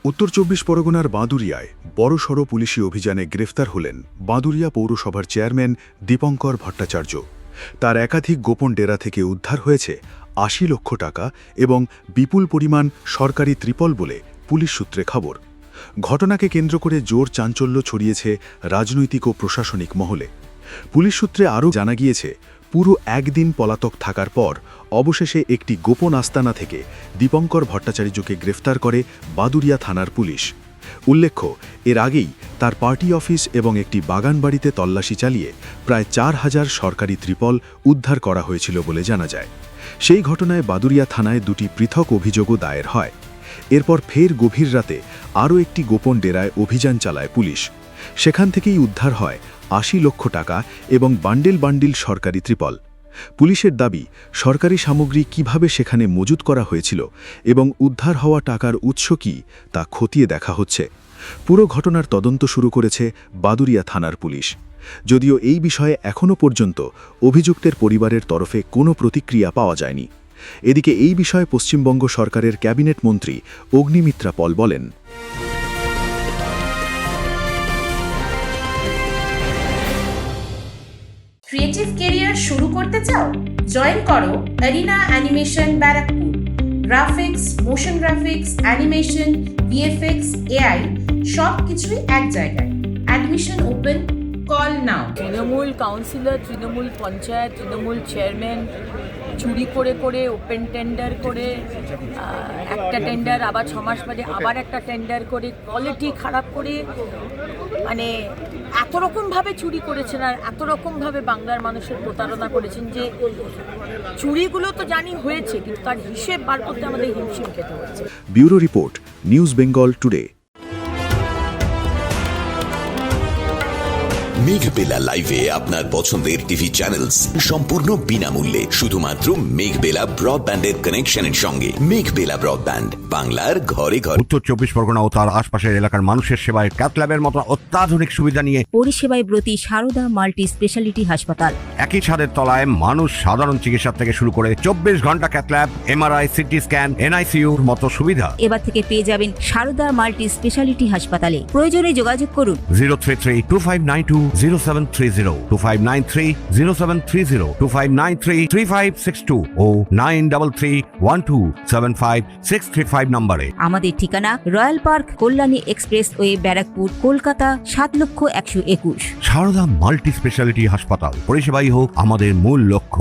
উত্তর ২৪ পরগনার বাঁদুরিয়ায় বড়সড় পুলিশি অভিযানে গ্রেফতার হলেন বাঁদুরিয়া পৌরসভার চেয়ারম্যান দীপঙ্কর ভট্টাচার্য। তার একাধিক গোপন ডেরা থেকে উদ্ধার হয়েছে ৮০ লক্ষ টাকা এবং বিপুল পরিমাণ সরকারি ত্রিপল বলে পুলিশ সূত্রে খবর। ঘটনাকে কেন্দ্র করে জোর চাঞ্চল্য ছড়িয়েছে রাজনৈতিক ও প্রশাসনিক মহলে। পুলিশ সূত্রে আরও জানা গিয়েছে, পুরো একদিন পলাতক থাকার পর অবশেষে একটি গোপন আস্তানা থেকে দীপঙ্কর ভট্টাচার্যকে গ্রেফতার করে বাদুরিয়া থানার পুলিশ। উল্লেখ্য, এর আগেই তার পার্টি অফিস এবং একটি বাগান বাড়িতে তল্লাশি চালিয়ে প্রায় ৪,০০০ সরকারি ত্রিপল উদ্ধার করা হয়েছিল বলে জানা যায়। সেই ঘটনায় বাদুরিয়া থানায় দুটি পৃথক অভিযোগও দায়ের হয়। এরপর ফের গভীর রাতে আরও একটি গোপন ডেরায় অভিযান চালায় পুলিশ। সেখান থেকেই উদ্ধার হয় ৮০ লক্ষ টাকা এবং বান্ডিল বান্ডিল সরকারি ত্রিপল। পুলিশের দাবি, সরকারি সামগ্রী কিভাবে সেখানে মজুত করা হয়েছিল এবং উদ্ধার হওয়া টাকার উৎস কী তা খতিয়ে দেখা হচ্ছে। পুরো ঘটনার তদন্ত শুরু করেছে বাদুরিয়া থানার পুলিশ। যদিও এই বিষয়ে এখনও পর্যন্ত অভিযুক্তের পরিবারের তরফে কোনো প্রতিক্রিয়া পাওয়া যায়নি। এদিকে এই বিষয়ে পশ্চিমবঙ্গ সরকারের ক্যাবিনেট মন্ত্রী অগ্নিমিত্রা পল বলেন, ক্রিয়েটিভ ক্যারিয়ার শুরু করতে চাও? জয়েন করো arena animation Barrackpore. Graphics, motion graphics, animation, VFX, AI সব কিছুই এক জায়গায়। Admission open, call now. Trinamool councillor, Trinamool panchayat, Trinamool chairman চুরি করে করে ওপেন টেন্ডার করে একটা টেন্ডার আবার ৬ মাস বাদে আবার একটা টেন্ডার করে কোয়ালিটি খারাপ করে, মানে এত রকমভাবে চুরি করেছেন আর এত রকমভাবে বাংলার মানুষের প্রতারণা করেছেন যে চুরিগুলো তো জানি হয়েছে, কিন্তু তার হিসেব বার করতে আমাদের হিমশিম খেতে হচ্ছে। Bureau report, news Bengal today. Meghbela লাইভে আপনার পছন্দের টিভি চ্যানেলস সম্পূর্ণ বিনামূল্যে, শুধুমাত্র মেঘবেলা ব্রডব্যান্ডের কানেকশনের সঙ্গে। মেঘবেলা ব্রডব্যান্ড, বাংলার ঘরে ঘরে। উত্তর ২৪ পরগনা ও তার আশপাশের এলাকার মানুষের সেবায় ক্যাথল্যাবের মতো অত্যাধুনিক সুবিধা নিয়ে পরিষেবায় ব্রতী সারদা মাল্টি স্পেশালিটি হাসপাতাল। একই ছাদের তলায় মানুষ সাধারণ চিকিৎসা থেকে শুরু করে ২৪ ঘন্টা ক্যাথল্যাব, এমআরআই, সিটি স্ক্যান, এনআইসিইউর মতো সুবিধা এবার থেকে পেয়ে যাবেন সারদা মাল্টি স্পেশালিটি হাসপাতালে। প্রয়োজনে যোগাযোগ করুন 033-2592-0730, 2593-0730, 2593-3562 ও 9331275635 নম্বরে। আমাদের ঠিকানা royal park, Kalyani expressway, Barrackpore, Kolkata ৭,১২১। সারদা মাল্টি স্পেশালিটি হাসপাতাল, পরিষেবাই হোক আমাদের মূল লক্ষ্য।